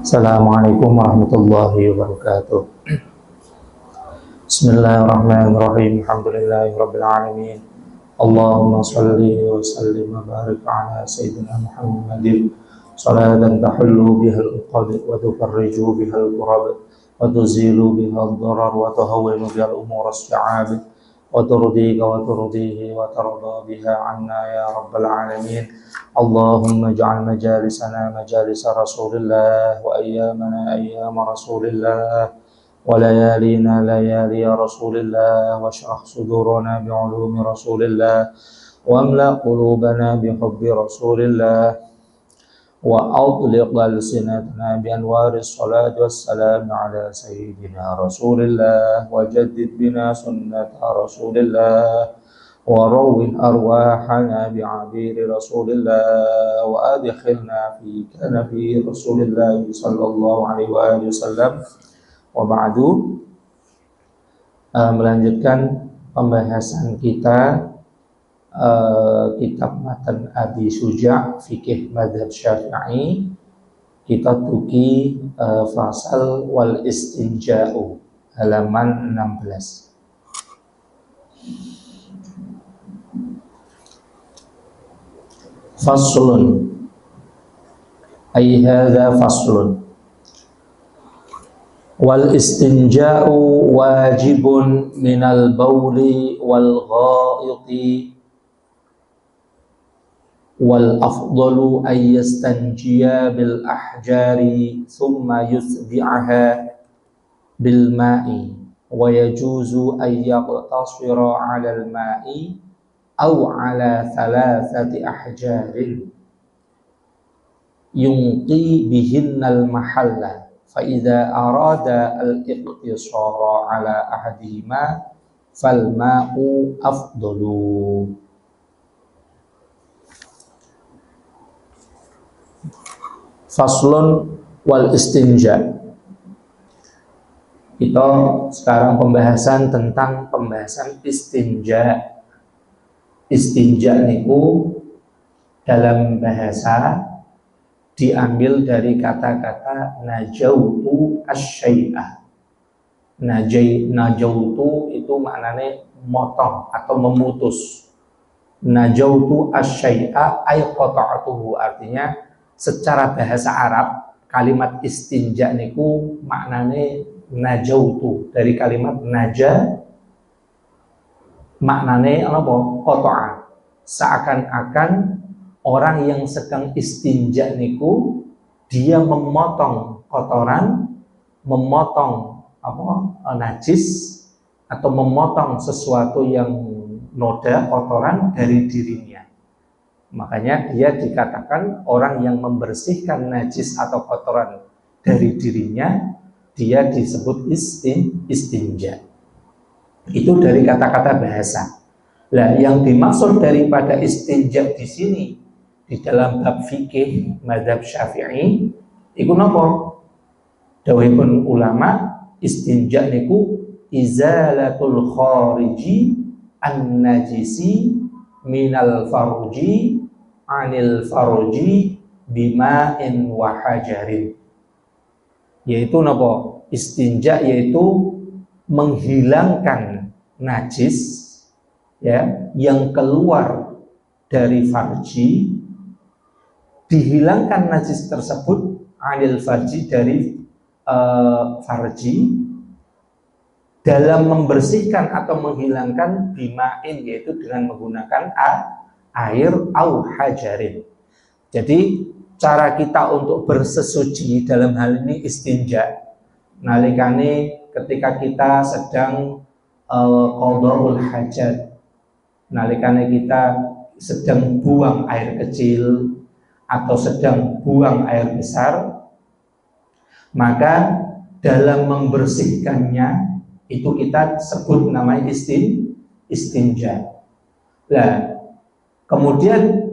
Assalamualaikum warahmatullahi wabarakatuh. Bismillahirrahmanirrahim. Alhamdulillahirabbil alamin. Allahumma shalli wa sallim wa barik ala sayyidina Muhammadin salatan tahullu bihal uqad wa tufarriju bihal kurab wa tuzilu bihal darar wa tuhawwinu bihal umur as-sa'ab wa turdika wa turdihi wa tarda biha anna ya rabbal alamin. Allahumma ij'al majalisana majalisa Rasulillah wa ayyamana ayyama Rasulillah wa layalina layali Rasulillah wa shrah sudurana bi'ulumi Rasulillah wa amla qulubana bihubbi Rasulillah wa adliq alsinatana bi anwaris salati wassalam ala sayyidina Rasulillah wa jaddid bina sunnata Rasulillah wa rawwih arwahana bi'abiri Rasulillah wa adkhilna fi kanafi Rasulillah sallallahu alaihi wa alihi wasallam. Wa ba'du, melanjutkan pembahasan kita kitab Matan Abi Suja' Fikih Madhab Syafi'i. Kita tuki fasal wal istinja'u halaman 16. Faslun ay hadza faslun wal istinja'u wajibun minal bauli wal ghaiti wal afdalu ay yastanjiya bil ahjari thumma yusbi'aha bil ma'i wa yajuzu ay yaqtasira 'ala al ma'i aw 'ala thalathati ahjarin yunqi bihinnal mahalla fa idza arada al-iqtisara 'ala ahadihima fal ma'u afdalu. Faslun wal istinja. Kita sekarang tentang pembahasan istinja. Istinja niku dalam bahasa diambil dari kata-kata najautu asy-syai'a. Najautu itu maknanya motong atau memutus. Najautu asy-syai'a ay qata'tuhu, artinya secara bahasa Arab kalimat istinja niku maknanya najautu, dari kalimat naja maknanya apa? Qata'a. Seakan-akan orang yang sedang istinja niku dia memotong kotoran, memotong najis atau memotong sesuatu yang noda kotoran dari dirinya. Makanya dia dikatakan orang yang membersihkan najis atau kotoran dari dirinya, dia disebut istinja. Itu dari kata-kata bahasa. Lah, yang dimaksud daripada istinja di sini di dalam bab fikih mazhab Syafi'i iku napa? Dawuhipun ulama, istinja niku izalatul khariji an-najisi minal farji anil farji bima'in wa hajarin. Yaitu napa? Istinja yaitu menghilangkan najis ya yang keluar dari farji, dihilangkan najis tersebut anil farji, dari farji, dalam membersihkan atau menghilangkan bima'in, yaitu dengan menggunakan air au hajarin. Jadi cara kita untuk bersesuci dalam hal ini istinja nalikane ketika kita sedang qada'ul hajat, nalikane kita sedang buang air kecil atau sedang buang air besar, maka dalam membersihkannya itu kita sebut namanya istinja. Nah, kemudian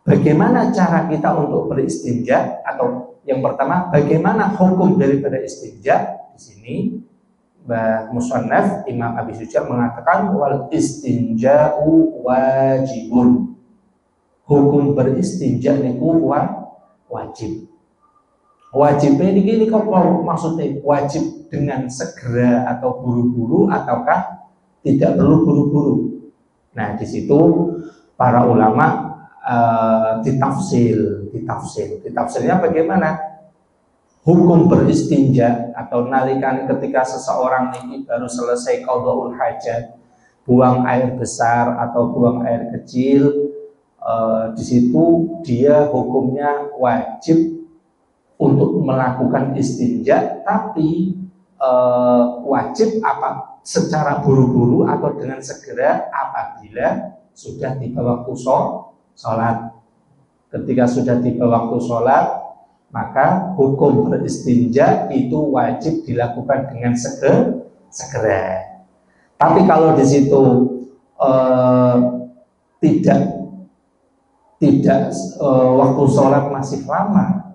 bagaimana cara kita untuk beristinja? Atau yang pertama, bagaimana hukum daripada istinja? Di sini Mbah Musannaf Imam Abi Suja mengatakan wal istinja'u wajibun. Hukum beristinja niku wajib. Wajib ini kok maksudnya wajib dengan segera atau buru-buru ataukah tidak perlu buru-buru. Nah, di situ para ulama ditafsirnya bagaimana? Hukum beristinja atau nalikan ketika seseorang ini baru selesai qadhaul hajat, buang air besar atau buang air kecil, di situ dia hukumnya wajib untuk melakukan istinja, tapi wajib apa secara buru-buru atau dengan segera apabila sudah tiba waktu sholat. Ketika sudah tiba waktu sholat, maka hukum beristinja itu wajib dilakukan dengan segera. Tapi kalau di situ tidak waktu sholat masih lama,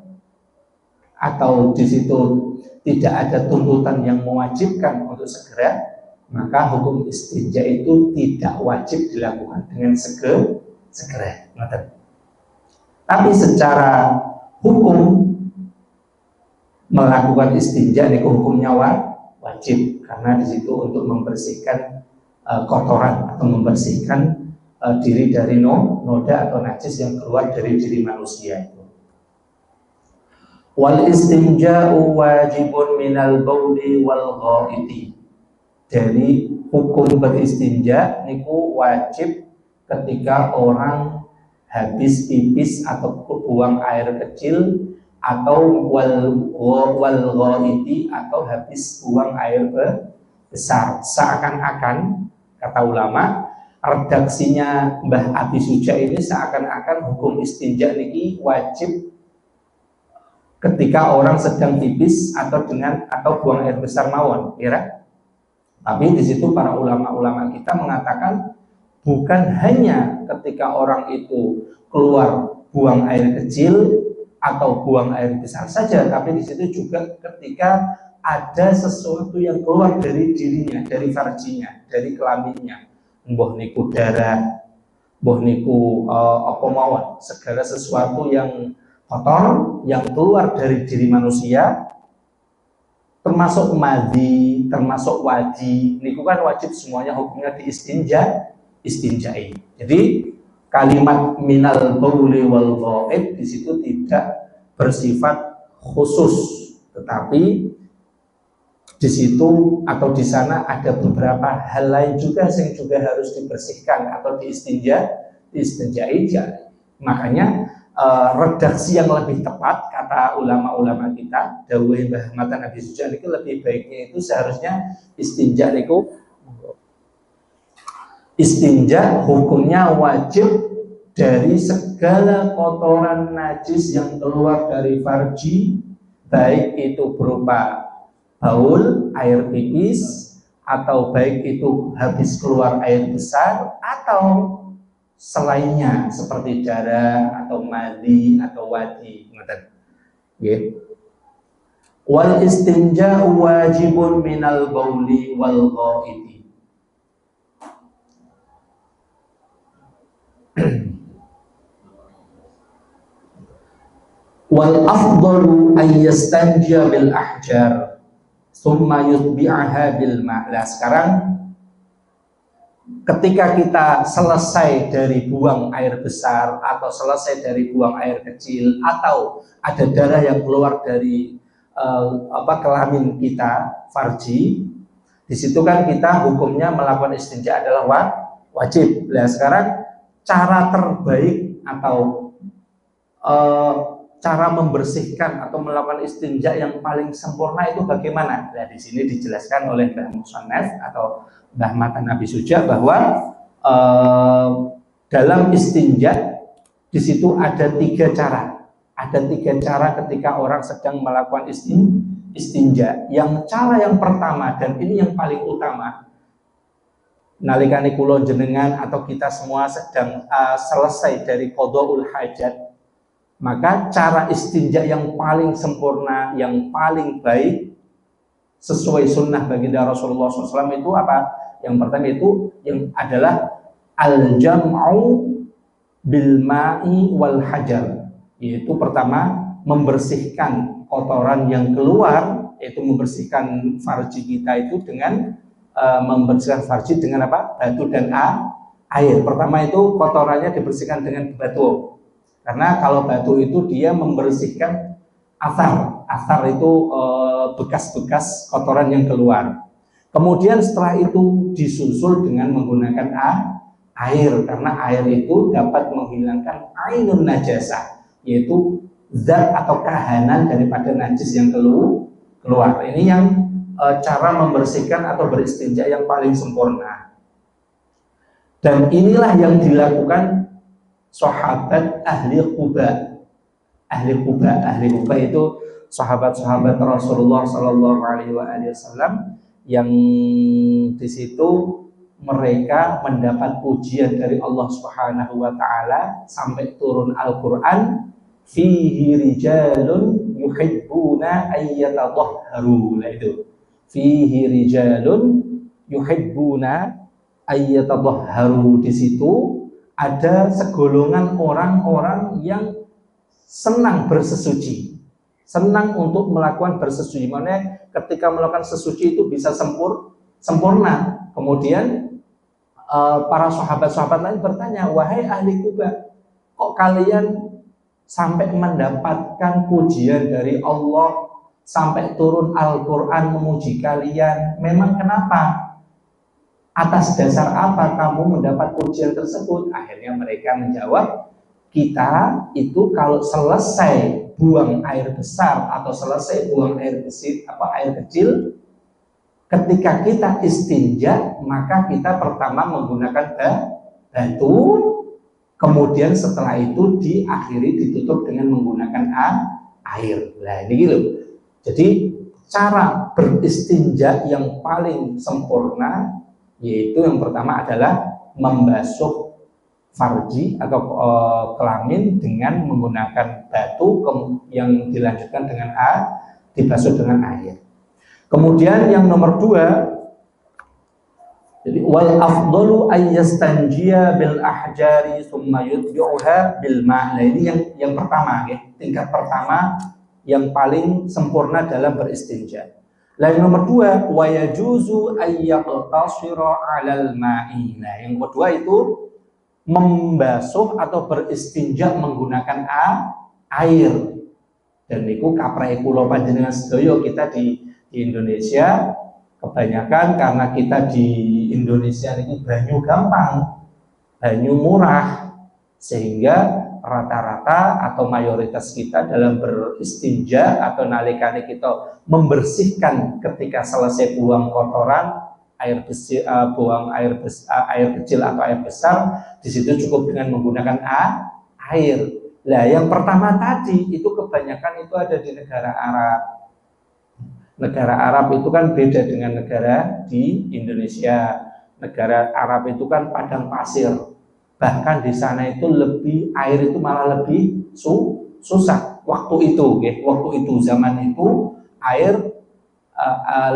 atau di situ tidak ada tuntutan yang mewajibkan untuk segera, maka hukum istinja itu tidak wajib dilakukan dengan segera. Tapi secara hukum melakukan istinja ini hukumnya wajib, karena di situ untuk membersihkan kotoran atau membersihkan diri dari noda atau najis yang keluar dari diri manusia itu. Wal istinja'u wajibun minal bauli wal ghaiti. Jadi hukum beristinja niku wajib ketika orang habis pipis atau buang air kecil, atau wal ghaiti atau habis buang air besar. Seakan-akan kata ulama, redaksinya Mbah Abi Suja ini seakan-akan hukum istinja niki wajib ketika orang sedang pipis atau buang air besar mawon, kira. Tapi di situ para ulama-ulama kita mengatakan bukan hanya ketika orang itu keluar buang air kecil atau buang air besar saja, tapi di situ juga ketika ada sesuatu yang keluar dari dirinya, dari farjinya, dari kelaminnya, mbah niku darah, mbah niku apa mawon, segala sesuatu yang kotor yang keluar dari diri manusia, termasuk madhi, termasuk wadi, niku kan wajib semuanya hukumnya istinjai. Jadi kalimat minal bauli wal ghaib di situ tidak bersifat khusus, tetapi di situ atau di sana ada beberapa hal lain juga yang juga harus dibersihkan atau diistinjai. Makanya redaksi yang lebih tepat kata ulama-ulama kita, dawuh Mbah Matan Abi Suja itu lebih baiknya itu seharusnya istinja hukumnya wajib dari segala kotoran najis yang keluar dari farji, baik itu berupa baul, air pipis, atau baik itu habis keluar air besar, atau selainnya seperti darah atau madi atau wadi. Wal istinja wajibun minal bauli wal ghaiti. Wal afdalu ay yastanjiya bil ahjar thumma yutbi'aha bil ma'. Sekarang ketika kita selesai dari buang air besar atau selesai dari buang air kecil, atau ada darah yang keluar dari kelamin kita, farji, di situ kan kita hukumnya melakukan istinja adalah wajib. Nah, sekarang cara terbaik atau cara membersihkan atau melakukan istinja yang paling sempurna itu bagaimana? Nah, di sini dijelaskan oleh Mbah Musannaf atau Mbah Matan Abi Suja bahwa dalam istinja di situ ada tiga cara. Ada tiga cara ketika orang sedang melakukan istinja. Yang cara yang pertama, dan ini yang paling utama, nalikane kula jenengan atau kita semua sedang selesai dari qadhaul hajat, maka cara istinja yang paling sempurna, yang paling baik sesuai sunnah baginda Rasulullah SAW itu apa? Yang pertama itu yang adalah al-jam'u bil ma'i wal hajar, yaitu pertama membersihkan kotoran yang keluar, yaitu membersihkan farji kita itu dengan membersihkan farji dengan apa? Batu dan air. Pertama itu kotorannya dibersihkan dengan batu. Karena kalau batu itu dia membersihkan asar itu bekas-bekas kotoran yang keluar. Kemudian setelah itu disusul dengan menggunakan air, karena air itu dapat menghilangkan ainun najasah, yaitu zat atau kahanan daripada najis yang keluar. Ini yang cara membersihkan atau beristinja yang paling sempurna. Dan inilah yang dilakukan sahabat ahli Quba. Ahli Quba itu sahabat-sahabat Rasulullah Shallallahu Alaihi Wasallam yang di situ mereka mendapat pujian dari Allah Subhanahu Wa Taala sampai turun Al-Quran, fihi rijalun yuhibbuna ayyatadhahharu. Itu fihi rijalun yuhibbuna ayyatadhahharu. Di situ ada segolongan orang-orang yang senang bersesuci, senang untuk melakukan bersesuci. Maknanya ketika melakukan sesuci itu bisa sempurna. Kemudian para sahabat-sahabat lain bertanya, wahai ahli Quba, kok kalian sampai mendapatkan pujian dari Allah, sampai turun Al-Quran memuji kalian? Memang kenapa? Atas dasar apa kamu mendapat pujian tersebut? Akhirnya mereka menjawab, kita itu kalau selesai buang air besar atau selesai buang air kecil, ketika kita istinja, maka kita pertama menggunakan batu, kemudian setelah itu diakhiri ditutup dengan menggunakan air. Nah ini gitu. Jadi cara beristinja yang paling sempurna yaitu yang pertama adalah membasuh farji atau kelamin dengan menggunakan batu yang dilanjutkan dengan dibasuh dengan air. Kemudian yang nomor 2, jadi wal afdalu ayyastanjiya bil ahjari thumma yutbi'uha bil ma'. Nah, ini yang pertama, ya. Tingkat pertama yang paling sempurna dalam beristinja. Lalu nomor 2, wa yajuzu ayyaqtasira 'alal ma'i. Nah, yang kedua itu membasuh atau beristinja menggunakan air. Dan niku kaprahe kula panjenengan sedaya kita di Indonesia kebanyakan karena kita di Indonesia ini banyu gampang, banyu murah, sehingga rata-rata atau mayoritas kita dalam beristinja atau nalikane kita membersihkan ketika selesai buang kotoran, buang air kecil atau air besar, di situ cukup dengan menggunakan air. Nah, yang pertama tadi itu kebanyakan itu ada di negara Arab. Negara Arab itu kan beda dengan negara di Indonesia. Negara Arab itu kan padang pasir. Bahkan di sana itu air itu malah lebih susah. Waktu itu zaman itu air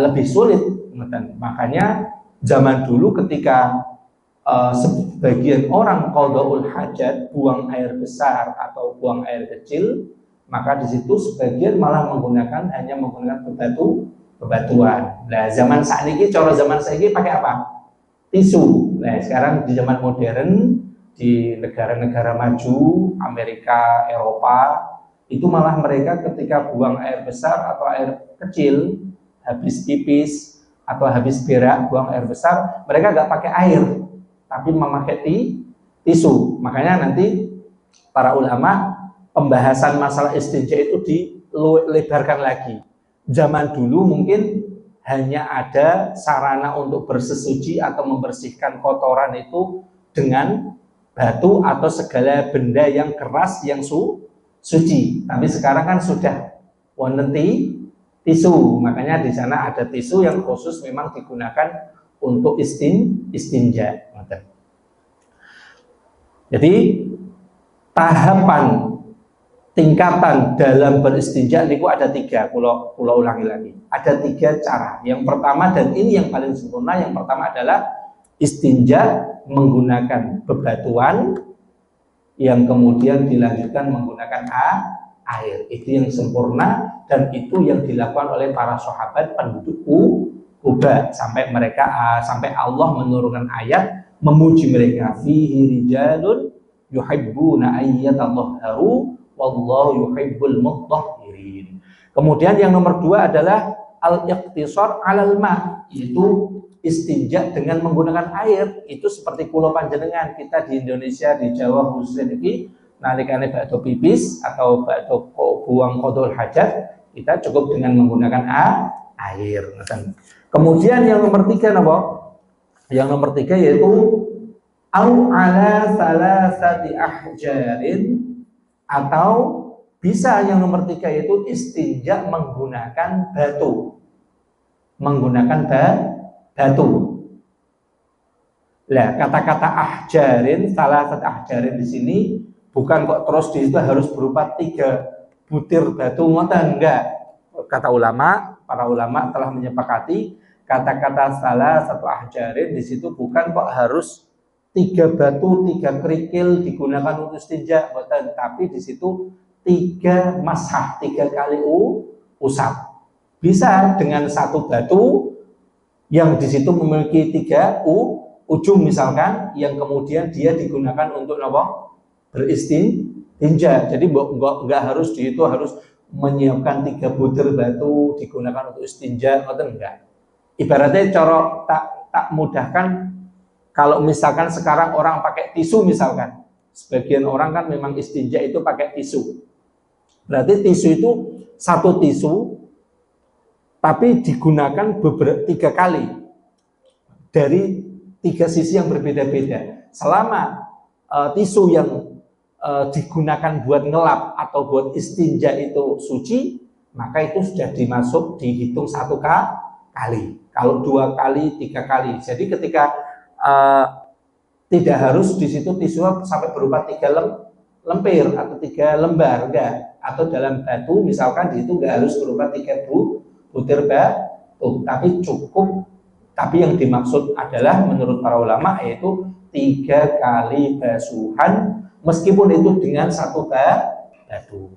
lebih sulit. Makanya zaman dulu ketika sebagian orang qadhaul hajat, buang air besar atau buang air kecil, maka di situ sebagian malah hanya menggunakan bebatuan. Nah, zaman saiki, cara zaman saiki pakai apa? Tisu. Nah, sekarang di zaman modern di negara-negara maju, Amerika, Eropa, itu malah mereka ketika buang air besar atau air kecil, habis pipis atau habis berak, buang air besar, mereka nggak pakai air, tapi memakai tisu. Makanya nanti para ulama pembahasan masalah istinja itu dilebarkan lagi. Zaman dulu mungkin hanya ada sarana untuk bersesuci atau membersihkan kotoran itu dengan batu atau segala benda yang keras yang suci. Tapi sekarang kan sudah wonten tisu. Makanya di sana ada tisu yang khusus memang digunakan untuk istinja. Jadi tahapan tingkatan dalam beristinja niku ada 3. Pulau ulangi lagi. Ada 3 cara. Yang pertama, dan ini yang paling sempurna, yang pertama adalah istinja menggunakan bebatuan yang kemudian dilanjutkan menggunakan air. Itu yang sempurna dan itu yang dilakukan oleh para sahabat penduduk Quba sampai Allah menurunkan ayat memuji mereka, fihi rijalun yuhibbuna ayyatahharu wallahu yuhibbul mutahhirin. Kemudian yang nomor 2 adalah al-iqtisar 'alal ma, yaitu istinja dengan menggunakan air. Itu seperti kulo panjenengan kita di Indonesia, di Jawa khususnya iki nalikane bakdo pipis atau bakdo buang qodul hajat, kita cukup dengan menggunakan air. Kemudian yang nomor 3 apa? Yang nomor 3 yaitu au ala salasati ahjarin, atau bisa yang nomor 3 yaitu istinja menggunakan batu. Menggunakan batu. Lah, kata-kata ahjarin, salasat ahjarin di sini bukan kok terus di situ harus berupa 3 butir batu, enggak. Kata ulama, para ulama telah menyepakati kata-kata salah satu ahjarin di situ bukan kok harus 3 batu, 3 kerikil digunakan untuk istinja, tapi di situ 3 mashah, 3 kali usap. Bisa dengan 1 batu yang di situ memiliki 3 ujung misalkan, yang kemudian dia digunakan untuk apa? Beristinja. Jadi enggak harus di itu harus menyiapkan 3 butir batu digunakan untuk istinja, enggak. Ibaratnya cara tak mudahkan, kalau misalkan sekarang orang pakai tisu misalkan, sebagian orang kan memang istinja itu pakai tisu. Berarti tisu itu 1 tisu tapi digunakan 3 kali dari 3 sisi yang berbeda-beda. Selama tisu yang digunakan buat ngelap atau buat istinja itu suci, maka itu sudah dihitung 1 kali. Kalau 2 kali, 3 kali. Jadi ketika tidak harus di situ tisu sampai berupa 3 lemper atau 3 lembar, enggak. Atau dalam batu misalkan di situ enggak harus berupa 3 butir batu, tapi cukup. Tapi yang dimaksud adalah menurut para ulama yaitu 3 kali basuhan, meskipun itu dengan 1 batu.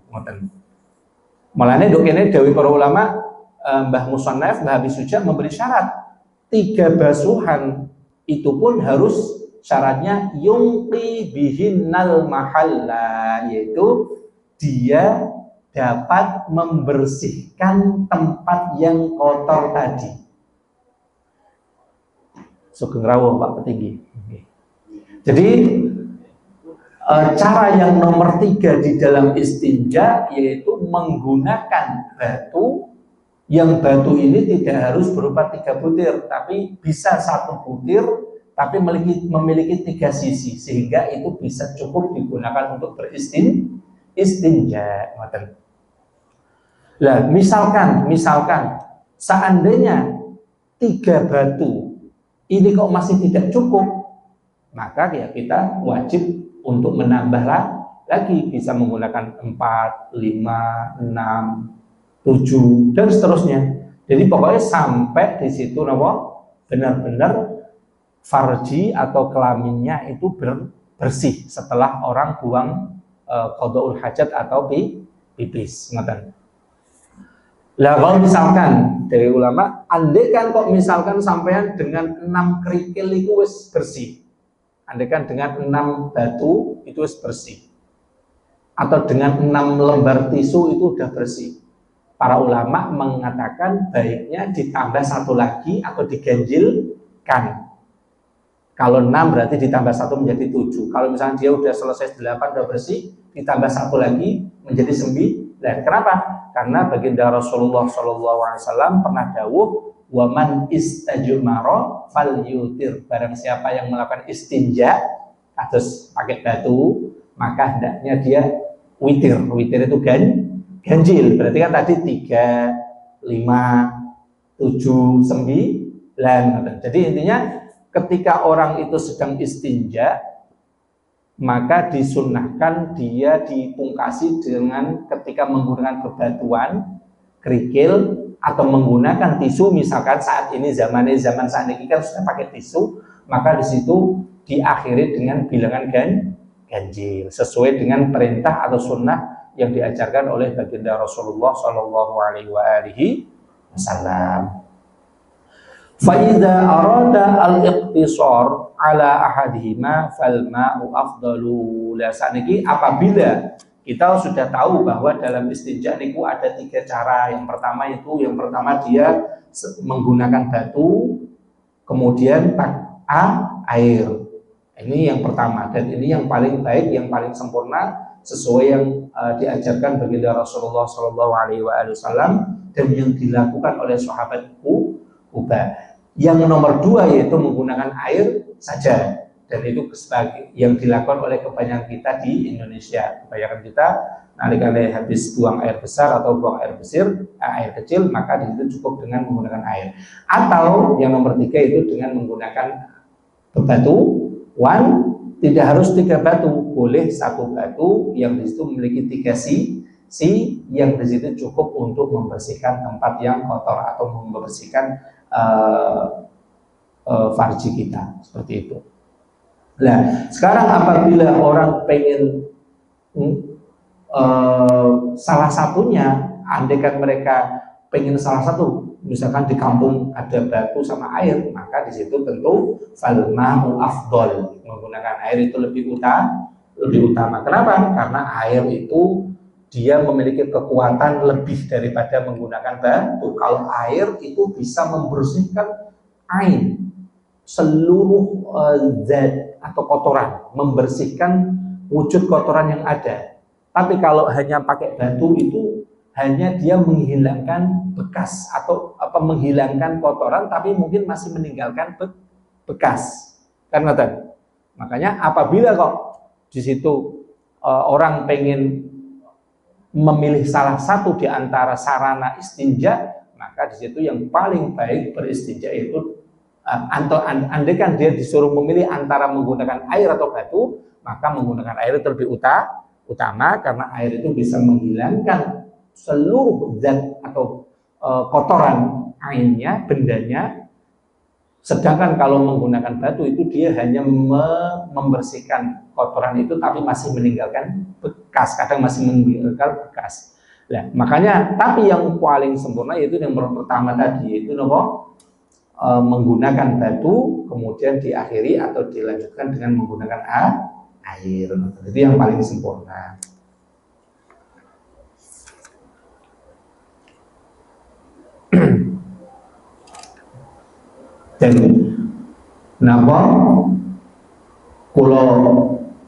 Malahnya dok ini dewi para ulama, Mbah Musannaf, Mbah Habib Suja memberi syarat 3 basuhan itu pun harus syaratnya yungqi bihinnal mahalla, yaitu dia dapat membersihkan tempat yang kotor tadi. Sugeng rawuh Pak Petinggi. Jadi cara yang nomor 3 di dalam istinja yaitu menggunakan batu, yang batu ini tidak harus berupa 3 butir, tapi bisa 1 butir tapi memiliki 3 sisi, sehingga itu bisa cukup digunakan untuk beristinja. Nah, misalkan seandainya 3 batu ini kok masih tidak cukup, maka ya kita wajib untuk menambah lagi, bisa menggunakan 4, 5, 6, 7 dan seterusnya. Jadi pokoknya sampai di situ benar-benar farji atau kelaminnya itu bersih setelah orang buang qada'ul hajat atau pipis. Lah kalau misalkan dari ulama, andaikan kok misalkan sampean dengan 6 kerikil itu wis bersih, andaikan dengan 6 batu itu wis bersih, atau dengan 6 lembar tisu itu udah bersih, para ulama mengatakan baiknya ditambah 1 lagi atau diganjilkan. Kalau 6 berarti ditambah 1 menjadi 7. Kalau misalnya dia udah selesai 8 udah bersih, ditambah 1 lagi menjadi 9. Kenapa? Karena baginda Rasulullah SAW pernah dawuh, waman istajmara falyutir. Barang siapa yang melakukan istinja terus pakai batu, maka hendaknya dia witir. Witir itu ganjil. Berarti kan tadi 3, 5, 7, 9. Jadi intinya ketika orang itu sedang istinja, maka disunnahkan dia dipungkasi dengan ketika menggunakan bebatuan, kerikil, atau menggunakan tisu. Misalkan saat ini zaman saat ini kan sudah pakai tisu, maka di situ diakhiri dengan bilangan ganjil sesuai dengan perintah atau sunnah yang diajarkan oleh baginda Rasulullah Shallallahu Alaihi Wasallam. Faida arada al-iqtisar ala ahadihima fal ma'u afdalu. Lah saniki apabila kita sudah tahu bahwa dalam istinja niku ada 3 cara. Yang pertama dia menggunakan batu, kemudian air. Ini yang pertama dan ini yang paling baik, yang paling sempurna sesuai yang diajarkan baginda Rasulullah Shallallahu Alaihi Wasallam dan yang dilakukan oleh sahabat Ubah. Yang nomor 2 yaitu menggunakan air saja, dan itu sebagai yang dilakukan oleh kebanyakan kita di Indonesia. Kebanyakan kita nalikane habis buang air besar atau buang air kecil, maka di situ cukup dengan menggunakan air. Atau yang nomor 3 itu dengan menggunakan bebatuan, tidak harus 3 batu, boleh 1 batu yang di situ memiliki 3 sisi yang di situ cukup untuk membersihkan tempat yang kotor atau membersihkan farji kita, seperti itu. Nah, sekarang apabila orang pengen salah satunya, andaikan mereka pengen salah satu, misalkan di kampung ada batu sama air, maka di situ tentu fal ma'u afdol, menggunakan air itu lebih utama. Kenapa? Karena air itu dia memiliki kekuatan lebih daripada menggunakan batu. Kalau air itu bisa membersihkan seluruh zat atau kotoran, membersihkan wujud kotoran yang ada. Tapi kalau hanya pakai batu itu hanya dia menghilangkan bekas atau menghilangkan kotoran, tapi mungkin masih meninggalkan bekas. Kan ngoten. Makanya apabila kok di situ orang pengen memilih salah satu di antara sarana istinja, maka di situ yang paling baik beristinja itu andaikan dia disuruh memilih antara menggunakan air atau batu, maka menggunakan air itu lebih utama karena air itu bisa menghilangkan seluruh zat atau kotoran ainnya, bendanya. Sedangkan kalau menggunakan batu itu dia hanya membersihkan kotoran itu tapi masih meninggalkan bekas, kadang masih meninggalkan bekas. Nah, makanya tapi yang paling sempurna yaitu yang pertama tadi, yaitu menggunakan batu kemudian diakhiri atau dilanjutkan dengan menggunakan air. Itu yang paling sempurna. Dan kenapa kalau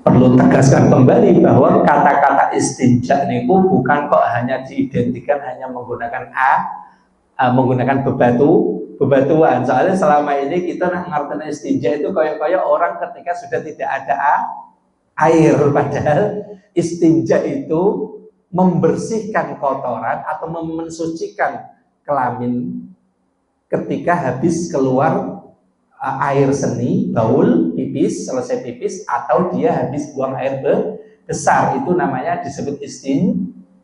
perlu tegaskan kembali bahwa kata-kata istinja niku bukan kok hanya diidentikan hanya menggunakan menggunakan bebatuan. Soalnya selama ini kita ngerti istinja itu kayak orang ketika sudah tidak ada air, padahal istinja itu membersihkan kotoran atau mensucikan kelamin ketika habis keluar air seni, baul, pipis, selesai pipis, atau dia habis buang air besar, itu namanya disebut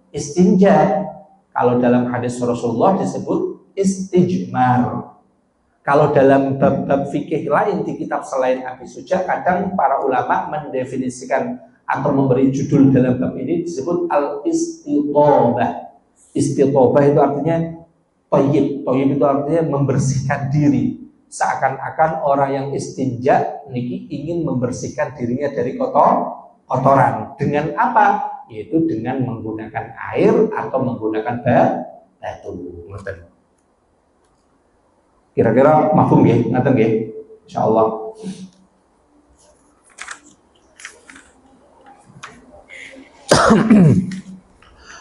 istinja. Kalau dalam hadis Rasulullah disebut istijmar. Kalau dalam bab-bab fikih lain di kitab selain Abi Suja, kadang para ulama mendefinisikan atau memberi judul dalam bab ini disebut al-istitobah. Istitobah itu artinya toyib itu artinya membersihkan diri. Seakan-akan orang yang istinja niki ingin membersihkan dirinya dari kotoran. Dengan apa? Yaitu dengan menggunakan air atau menggunakan batu. Kira-kira mafhum nggih? Ngaten nggih? Insyaallah.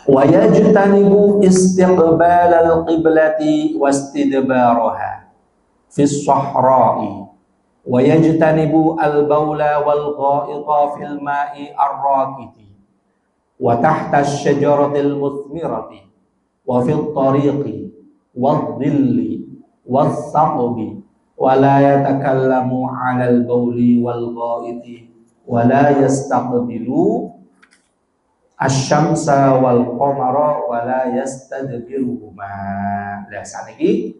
Wa yajtanibu istiqbal al-qiblati wastidbaraha fi as-sahra'i wa yajtanibu al-bawla wal-gha'ita fil ma'i ar-raqidi wa tahta asy-syajarati al-muthmirati wa fil tariqi wad-dhilli was-saqbi wa la yatakallamu 'ala al-bawli wal-gha'iti wa la yastaqbilu asy-syamsa wal qamara wa la yastadbiruhuma. Lah saniki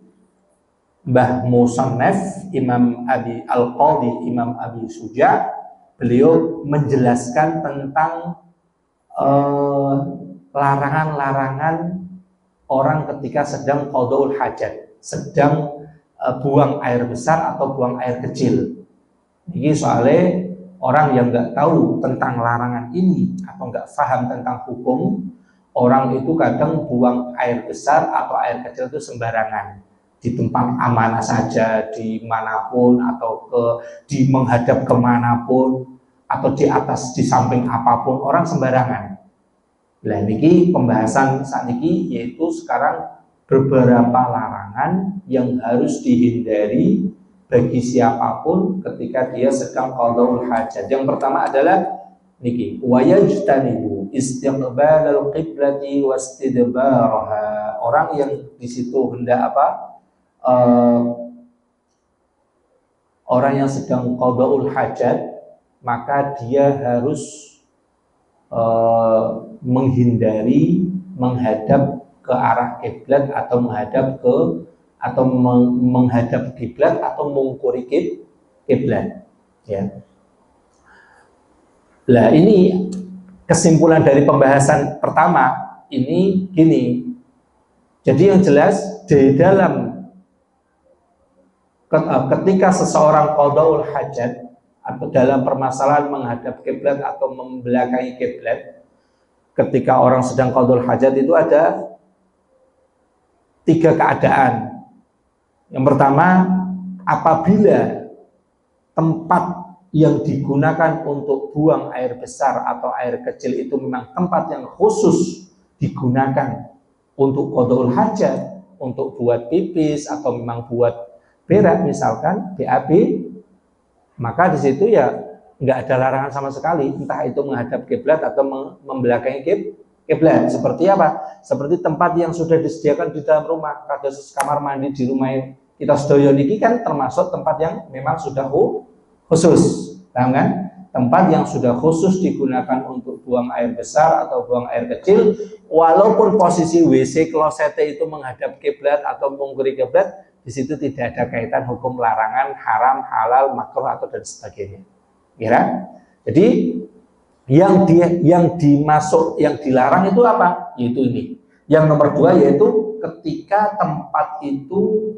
Mbah Musannaf Imam Abi Al-Qadhi Imam Abi Suja, beliau menjelaskan tentang larangan-larangan orang ketika sedang qada'ul hajat, sedang buang air besar atau buang air kecil. Ini soalnya orang yang nggak tahu tentang larangan ini atau nggak paham tentang hukum, orang itu kadang buang air besar atau air kecil itu sembarangan di tempat amanah saja, dimanapun atau di menghadap kemanapun atau di atas di samping apapun, orang sembarangan. Nah, ini pembahasan saat ini yaitu sekarang beberapa larangan yang harus dihindari bagi siapapun ketika dia sedang qada'ul hajat. Yang pertama adalah niki wa yajtanibu istiqbalal qiblati wastidbaraha. Orang yang di situ hendak orang yang sedang qada'ul hajat, maka dia harus menghindari menghadap ke arah kiblat atau menghadap kiblat atau mengukuri kiblat, ya. Lah ini kesimpulan dari pembahasan pertama ini gini. Jadi yang jelas di dalam ketika seseorang qada'ul hajat atau dalam permasalahan menghadap kiblat atau membelakangi kiblat, ketika orang sedang qada'ul hajat itu ada 3 keadaan. Yang pertama, apabila tempat yang digunakan untuk buang air besar atau air kecil itu memang tempat yang khusus digunakan untuk qada'ul hajat, untuk buat pipis atau memang buat berak misalkan BAB, maka di situ ya nggak ada larangan sama sekali, entah itu menghadap kiblat atau membelakangi kiblat. Seperti apa? Seperti tempat yang sudah disediakan di dalam rumah, kados kamar mandi di rumah kita sedaya niki kan termasuk tempat yang memang sudah khusus, paham kan? Tempat yang sudah khusus digunakan untuk buang air besar atau buang air kecil, walaupun posisi WC kloset itu menghadap kiblat atau mengukuri kiblat, di situ tidak ada kaitan hukum larangan, haram, halal, makruh atau dan sebagainya. Kira? Jadi yang dilarang itu apa? Yaitu ini. Yang nomor 2 yaitu ketika tempat itu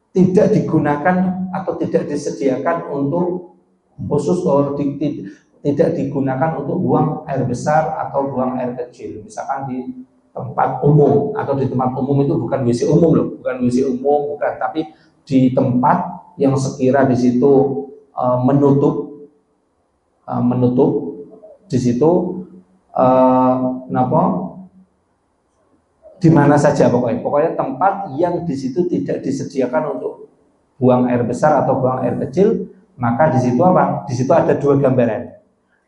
tidak digunakan atau tidak disediakan untuk khusus atau tidak digunakan untuk buang air besar atau buang air kecil. Misalkan di tempat umum, atau di tempat umum itu bukan WC umum loh, bukan WC umum, bukan, tapi di tempat yang sekira di situ menutup di situ di mana saja pokoknya tempat yang di situ tidak disediakan untuk buang air besar atau buang air kecil, maka di situ apa? Di situ ada 2 gambaran.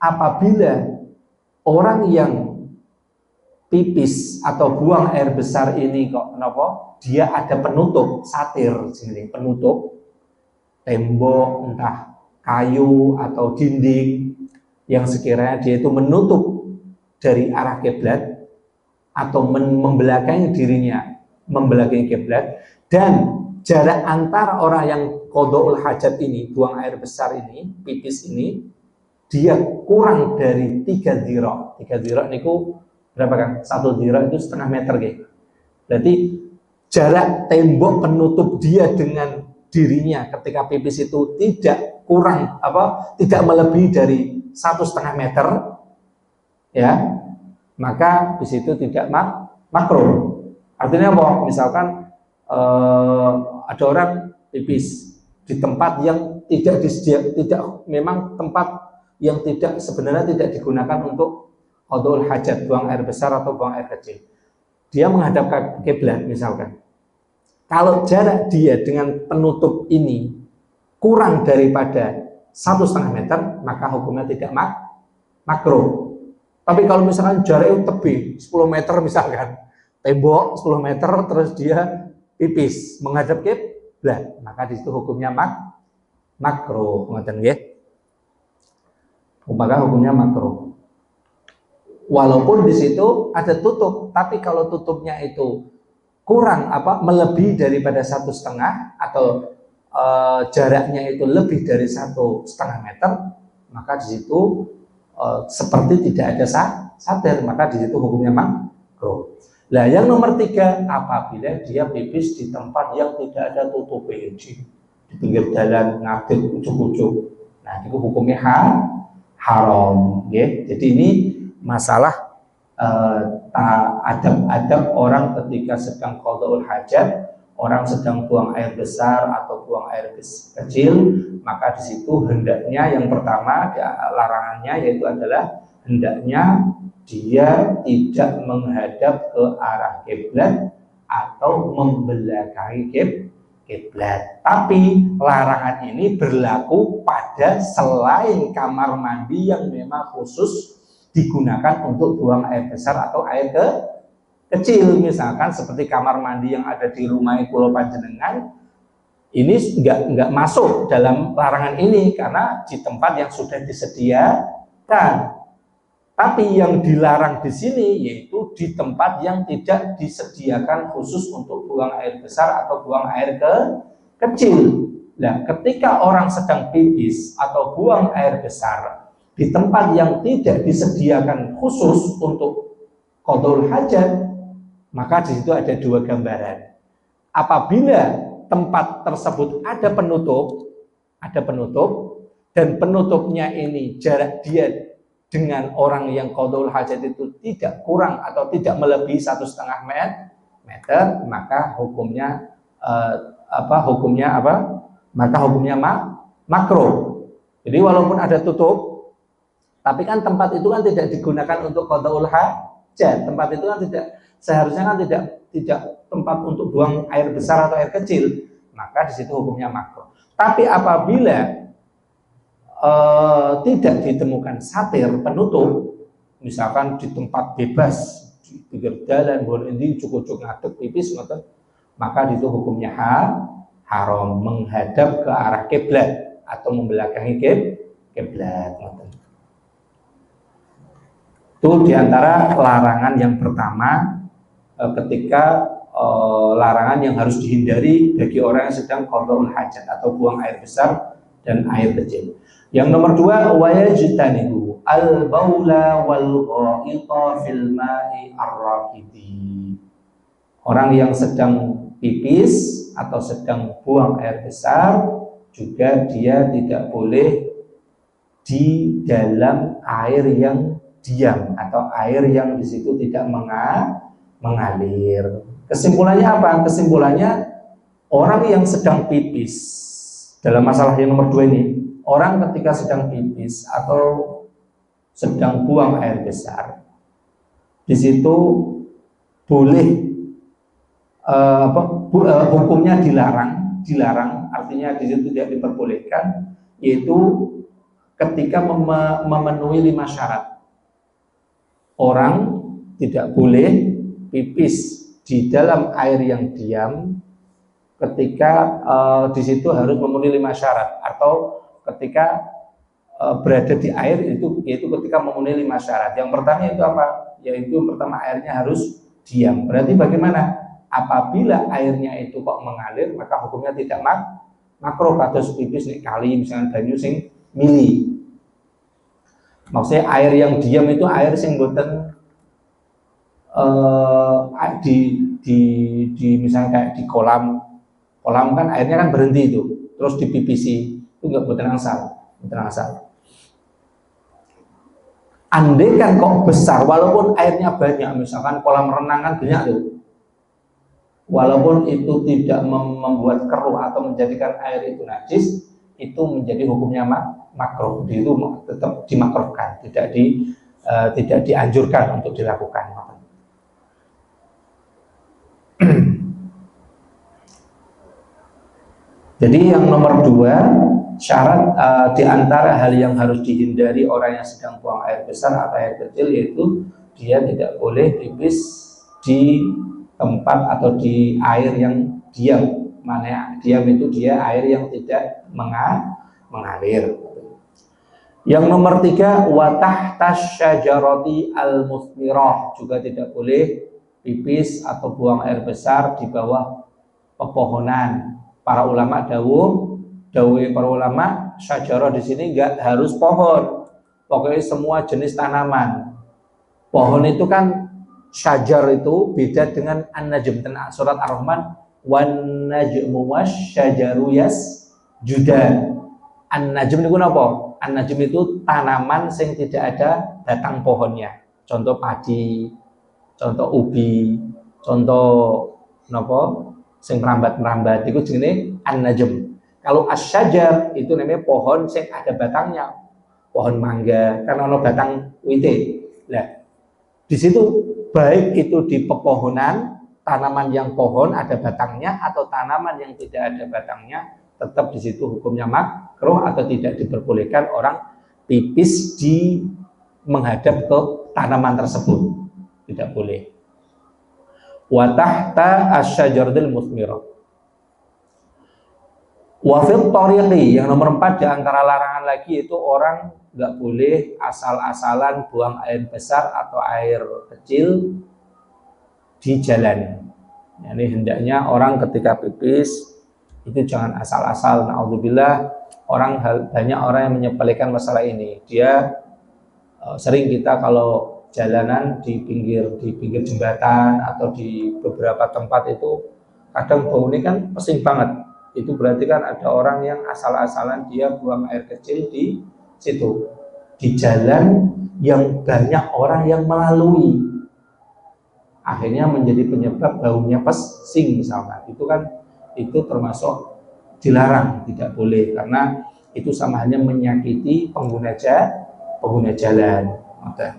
Apabila orang yang pipis atau buang air besar ini dia ada penutup satir sini, penutup tembok entah kayu atau dinding yang sekiranya dia itu menutup dari arah kiblat atau membelakangi dirinya membelakangi kiblat, dan jarak antara orang yang qada'ul hajat ini, buang air besar ini, pipis ini, dia kurang dari 3 dhira'. 3 dhira' niku berapa kan? 1 dhira' itu setengah meter gitu. Berarti jarak tembok penutup dia dengan dirinya ketika pipis itu tidak melebihi dari 1,5 meter, ya, maka di situ tidak makruh. Artinya apa? Misalkan ada orang pipis di tempat yang memang tempat yang sebenarnya tidak digunakan untuk qada'ul hajat, buang air besar atau buang air kecil. Dia menghadap kiblat misalkan. Kalau jarak dia dengan penutup ini kurang daripada 1,5 meter, maka hukumnya tidak makruh. Tapi kalau misalkan jaraknya tebih 10 meter misalkan, tembok 10 meter terus dia pipis menghadap kiblat, maka di situ hukumnya makruh, ngoten nggih. Maka hukumnya makruh. Walaupun di situ ada tutup, tapi kalau tutupnya itu kurang melebihi daripada 1,5 atau jaraknya itu lebih dari 1,5 meter, maka di situ seperti tidak ada satir, maka di situ hukumnya makruh. Nah, yang nomor 3, apabila dia pipis di tempat yang tidak ada tutup di pinggir jalan, ngadeg ujuk-ujuk. Nah, itu hukumnya haram, ya. Jadi ini masalah adab-adab orang ketika sedang qadhaul hajat, orang sedang buang air besar atau buang air kecil, maka di situ hendaknya yang pertama larangannya yaitu adalah hendaknya dia tidak menghadap ke arah kiblat atau membelakangi kiblat. Tapi larangan ini berlaku pada selain kamar mandi yang memang khusus digunakan untuk buang air besar atau air kecil, misalkan seperti kamar mandi yang ada di rumah Pulau Panjenengan, ini nggak masuk dalam larangan ini karena di tempat yang sudah disediakan. Tapi yang dilarang di sini yaitu di tempat yang tidak disediakan khusus untuk buang air besar atau buang air kecil. Nah, ketika orang sedang pipis atau buang air besar di tempat yang tidak disediakan khusus untuk qadhaul hajat, maka di situ ada dua gambaran. Apabila tempat tersebut ada penutup dan penutupnya ini jarak dia dengan orang yang qadhaul hajat itu tidak kurang atau tidak melebihi 1,5 meter, maka hukumnya makruh. Jadi walaupun ada tutup, tapi kan tempat itu kan tidak digunakan untuk qadhaul hajat. Tempat itu kan seharusnya kan tidak tempat untuk buang air besar atau air kecil. Maka di situ hukumnya makruh. Tapi apabila tidak ditemukan satir penutup, misalkan di tempat bebas di pinggir jalan, buang ini cukup ngadeg pipis, maka di situ hukumnya haram menghadap ke arah kiblat atau membelakangi kiblat. Itu diantara larangan yang pertama ketika larangan yang harus dihindari bagi orang yang sedang qadhaul hajat atau buang air besar dan air kecil. Yang nomor 2, wayajtanibu al-baula wal ghaita fil ma'i ar-rakidi. Orang yang sedang pipis atau sedang buang air besar juga dia tidak boleh di dalam air yang diam atau air yang di situ tidak mengalir. Kesimpulannya apa? Kesimpulannya orang yang sedang pipis dalam masalah yang nomor 2 ini, orang ketika sedang pipis atau sedang buang air besar, di situ boleh hukumnya dilarang, artinya di situ tidak diperbolehkan, yaitu ketika memenuhi 5 syarat. Orang tidak boleh pipis di dalam air yang diam ketika di situ harus memenuhi 5 syarat, atau ketika berada di air yaitu ketika memenuhi 5 syarat. Yang pertama itu apa? Yaitu yang pertama airnya harus diam. Berarti bagaimana? Apabila airnya itu kok mengalir, maka hukumnya tidak makruh kados pipis nek kali misalnya banyu sing mili. Maksudnya air yang diam itu air sing boten di misalnya kayak di kolam kan airnya kan berhenti itu, terus dipipisi itu nggak boten angsal. Andai kan kok besar, walaupun airnya banyak, misalkan kolam renang kan banyak tuh, walaupun itu tidak membuat keruh atau menjadikan air itu najis, itu menjadi hukumnya makruh, itu tetap dimakruhkan, tidak dianjurkan untuk dilakukan. Jadi yang nomor 2, syarat di antara hal yang harus dihindari orang yang sedang buang air besar atau air kecil, yaitu dia tidak boleh pipis di tempat atau di air yang diam. Mana diam itu dia air yang tidak mengalir. Yang nomor 3, wa tahtas syajarati al-musmirah, juga tidak boleh pipis atau buang air besar di bawah pepohonan. Para ulama dawuh para ulama, syajarah di sini enggak harus pohon, pokoknya semua jenis tanaman. Pohon itu kan syajar itu beda dengan an-najm. Surat Ar-Rahman, wan najmu wasyajaru yasjudan. An-najm itu apa? An-najm itu tanaman sing tidak ada batang pohonnya. Contoh padi, contoh ubi, contoh napa sing merambat-merambat itu jenenge an-najm. Kalau asyajar itu namanya pohon sing ada batangnya. Pohon mangga karena ono batang wite. Nah, di situ baik itu di pepohonan, tanaman yang pohon ada batangnya atau tanaman yang tidak ada batangnya, tetap di situ hukumnya makruh atau tidak diperbolehkan orang pipis di menghadap ke tanaman tersebut. Tidak boleh. Wa tahta asy-syajaratil musmirah. Wa fil tariqi, yang nomor 4 di antara larangan lagi itu orang nggak boleh asal-asalan buang air besar atau air kecil di jalan. Ini hendaknya orang ketika pipis itu jangan asal-asal. Na'udzubillah, banyak orang yang menyepelekan masalah ini. Dia sering kita kalau jalanan di pinggir jembatan atau di beberapa tempat itu kadang bau ini kan pesing banget. Itu berarti kan ada orang yang asal-asalan dia buang air kecil di situ, di jalan yang banyak orang yang melalui, akhirnya menjadi penyebab baunya pesing misalnya. Itu termasuk dilarang, tidak boleh, karena itu sama hanya menyakiti pengguna jalan. Okay.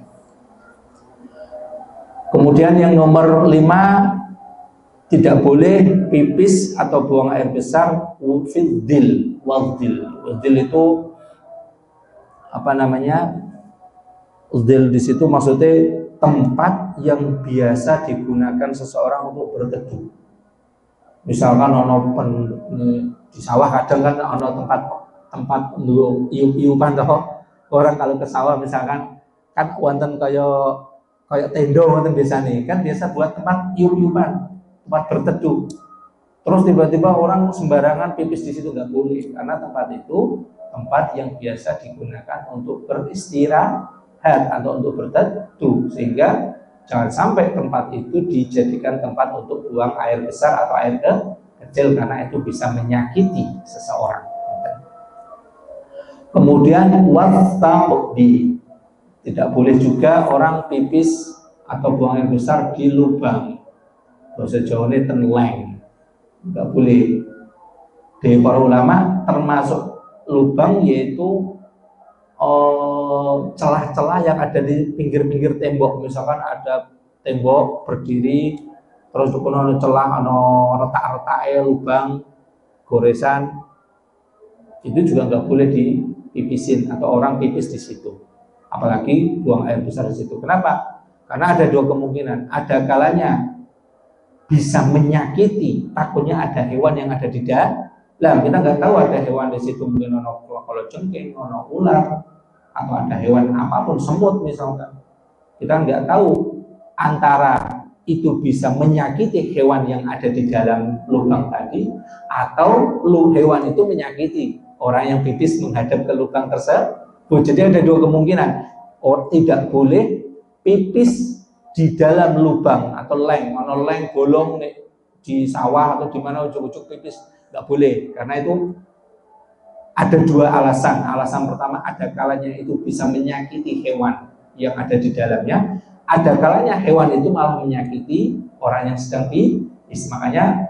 Kemudian yang nomor 5, tidak boleh pipis atau buang air besar fil dil. Wadil itu apa namanya? Dil di situ maksudnya tempat yang biasa digunakan seseorang untuk berteduh. Misalkan di sawah kadang kan ono tempat untuk iup-iupan toh. Orang kalau ke sawah misalkan kan wonten kayak tenda wonten biasane kan biasa buat tempat iup-iupan, tempat berteduh. Terus tiba-tiba orang sembarangan pipis di situ nggak boleh, karena tempat itu tempat yang biasa digunakan untuk beristirahat atau untuk berteduh, sehingga jangan sampai tempat itu dijadikan tempat untuk buang air besar atau air kecil, karena itu bisa menyakiti seseorang. Kemudian wastabi, tidak boleh juga orang pipis atau buang air besar di lubang. Bahasa Jawanya tenleng, nggak boleh. Dari para ulama termasuk lubang yaitu celah-celah yang ada di pinggir-pinggir tembok. Misalkan ada tembok berdiri, terus ada celah, ada retak-retaknya lubang, goresan, itu juga nggak boleh dipipisin atau orang pipis di situ. Apalagi buang air besar di situ. Kenapa? Karena ada dua kemungkinan. Ada kalanya bisa menyakiti, takutnya ada hewan yang ada di dalam. Kita nggak tahu ada hewan di situ, mungkin ono kalau cengking, ono ular, atau ada hewan apapun, semut misalkan. Kita nggak tahu antara itu bisa menyakiti hewan yang ada di dalam lubang tadi, atau hewan itu menyakiti orang yang pipis menghadap ke lubang tersebut. Jadi ada dua kemungkinan. Tidak boleh pipis di dalam lubang atau leng, bolong di sawah atau di mana ujuk-ujuk pipis, nggak boleh, karena itu ada dua alasan. Alasan pertama, ada kalanya itu bisa menyakiti hewan yang ada di dalamnya, ada kalanya hewan itu malah menyakiti orang yang sedang pipis. Makanya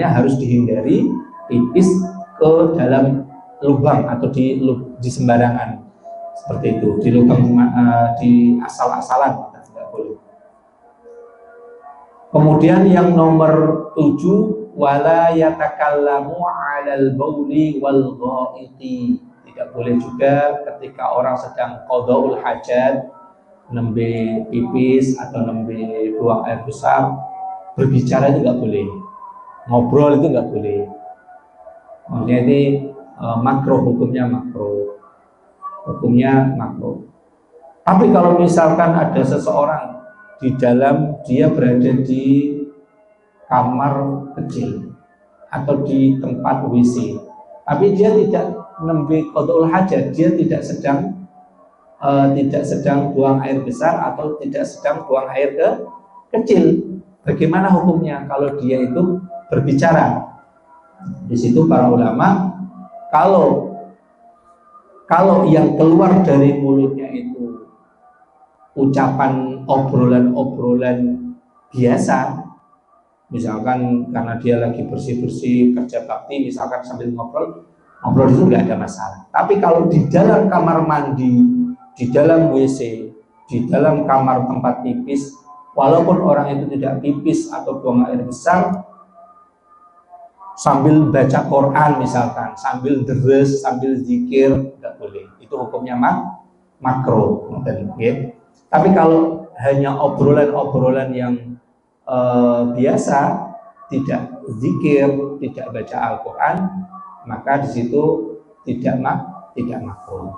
harus dihindari pipis ke dalam lubang atau di sembarangan seperti itu, di lubang di asal-asalan tidak boleh. Kemudian yang nomor 7, wala yatakallamu 'alal bauli wal ghaiti. Tidak boleh juga ketika orang sedang qadhaul hajat, nembe pipis atau nembe buang air besar, berbicara itu nggak boleh, ngobrol itu nggak boleh. Maksudnya ini makruh, hukumnya makruh. Tapi kalau misalkan ada seseorang di dalam, dia berada di kamar kecil atau di tempat WC, tapi dia tidak nembe qadhaul hajat, dia tidak sedang tidak sedang buang air besar atau tidak sedang buang air kecil. Bagaimana hukumnya kalau dia itu berbicara? Di situ para ulama, kalau yang keluar dari mulutnya itu ucapan obrolan-obrolan biasa, misalkan karena dia lagi bersih-bersih kerja bakti, misalkan sambil ngobrol itu nggak ada masalah. Tapi kalau di dalam kamar mandi, di dalam WC, di dalam kamar tempat pipis, walaupun orang itu tidak pipis atau buang air besar, sambil baca Quran misalkan, sambil deres, sambil zikir, tidak boleh. Itu hukumnya makro. Okay. Tapi kalau hanya obrolan-obrolan yang biasa, tidak zikir, tidak baca Al-Quran, maka di situ tidak makruh.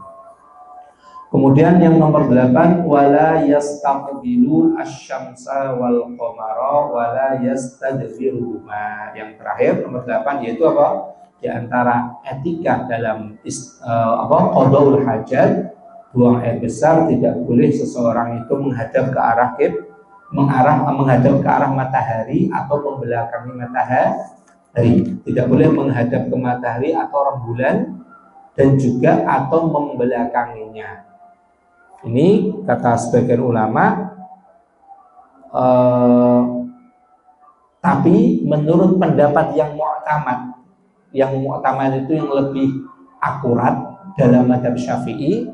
Kemudian yang nomor 8, wala yastaqbilu asy-syamsa wal qamara wala yastadbiruhuma. Yang terakhir nomor 8 yaitu apa? Di antara etika dalam qadaul hajat, buang air besar, tidak boleh seseorang itu menghadap ke arah menghadap ke arah matahari atau membelakangi matahari. Tidak boleh menghadap ke matahari atau rembulan, dan juga atau membelakanginya. Ini kata sebagian ulama, tapi menurut pendapat yang mu'tamad itu yang lebih akurat dalam mazhab Syafi'i,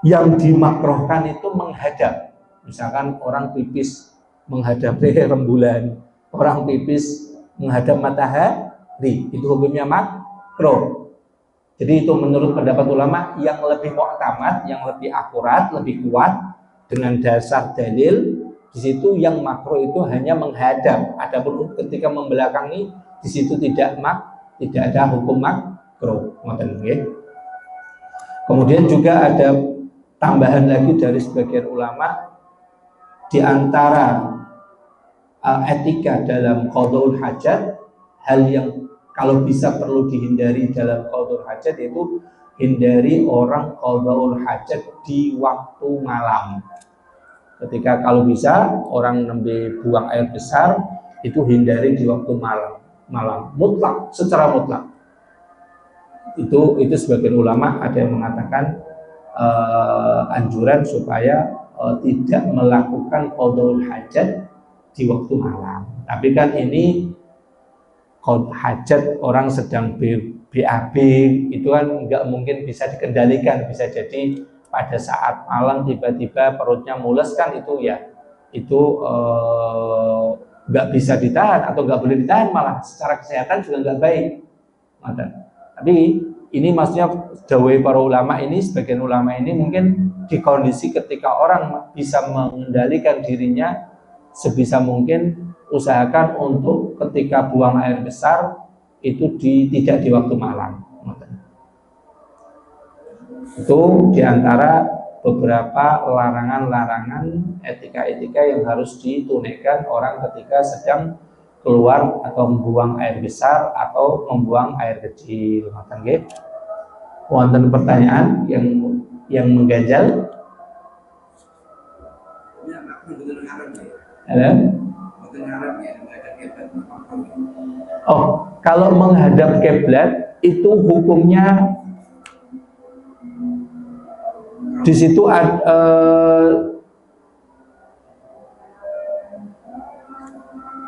yang dimakruhkan itu menghadap. Misalkan orang pipis menghadap rembulan, orang pipis menghadap matahari, itu hukumnya makruh. Jadi itu menurut pendapat ulama yang lebih mu'tamad, yang lebih akurat, lebih kuat dengan dasar dalil. Di situ yang makruh itu hanya menghadap. Adapun ketika membelakangi, di situ tidak ada hukum makruh. Kemudian juga ada tambahan lagi dari sebagian ulama, di antara etika dalam qadaul hajat, hal yang kalau bisa perlu dihindari dalam qadaul hajat, yaitu hindari orang qadaul hajat di waktu malam. Ketika kalau bisa orang nembe buang air besar, itu hindari di waktu malam mutlak, secara mutlak. Itu sebagian ulama ada yang mengatakan anjuran supaya tidak melakukan qadaul hajat di waktu malam. Tapi kan ini hajat orang sedang BAB, itu kan nggak mungkin bisa dikendalikan. Bisa jadi pada saat malam tiba-tiba perutnya mules, kan itu nggak bisa ditahan atau nggak boleh ditahan, malah secara kesehatan juga nggak baik. Tapi ini maksudnya dawai para ulama ini, sebagian ulama ini mungkin di kondisi ketika orang bisa mengendalikan dirinya, sebisa mungkin usahakan untuk ketika buang air besar itu tidak di waktu malam. Itu diantara beberapa larangan-larangan etika-etika yang harus ditunaikan orang ketika sedang keluar atau membuang air besar atau membuang air kecil. Wonten pertanyaan yang mengganjal? Halo? Oh, kalau menghadap kiblat itu hukumnya di situ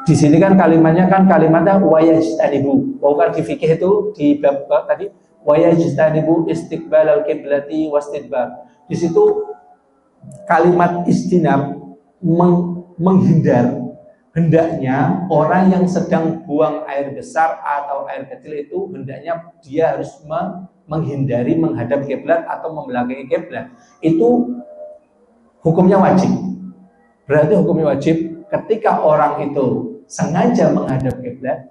di sini kan kalimatnya wayajtanibu. Bukan di fikih itu di bab tadi wayajtanibu istiqbalal kiblati wastidbar. Di situ kalimat istinab menghindar. Hendaknya orang yang sedang buang air besar atau air kecil itu hendaknya dia harus menghindari menghadap kiblat atau membelakangi kiblat. Itu hukumnya wajib. Berarti hukumnya wajib ketika orang itu sengaja menghadap kiblat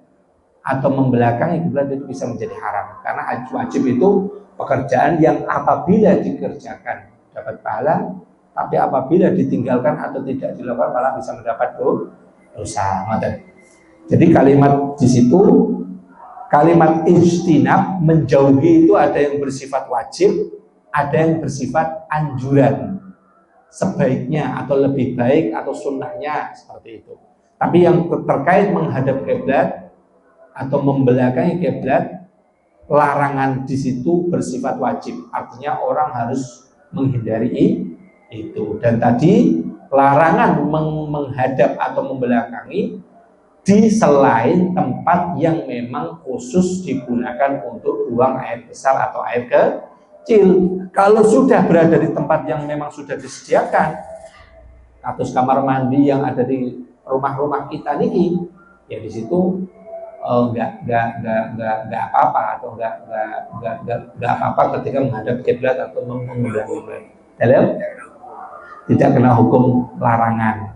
atau membelakangi kiblat, itu bisa menjadi haram. Karena wajib itu pekerjaan yang apabila dikerjakan dapat pahala, tapi apabila ditinggalkan atau tidak dilakukan malah bisa mendapat dosa. Jadi kalimat di situ, kalimat ijtinab menjauhi itu ada yang bersifat wajib, ada yang bersifat anjuran, sebaiknya atau lebih baik atau sunnahnya seperti itu. Tapi yang terkait menghadap kiblat atau membelakangi kiblat, larangan di situ bersifat wajib. Artinya orang harus menghindari itu. Dan tadi larangan menghadap atau membelakangi di selain tempat yang memang khusus digunakan untuk buang air besar atau air kecil. Kalau sudah berada di tempat yang memang sudah disediakan, atau kamar mandi yang ada di rumah-rumah kita nih, ya di situ nggak apa-apa atau nggak apa-apa ketika menghadap kiblat atau menghadap kiblat. Tidak kena hukum larangan.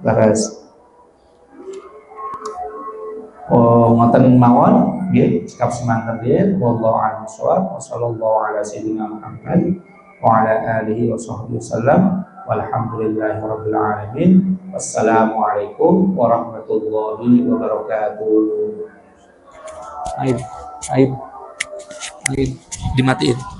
Terus ngoten mawon nggih sikap semanten nggih wallahu a'lam bishawab wa sallallahu ala sayyidina Muhammad wa ala alihi wa sahbihi wasallam walhamdulillahi rabbil alamin. Wassalamualaikum warahmatullahi wabarakatuh. Aib dimatiin.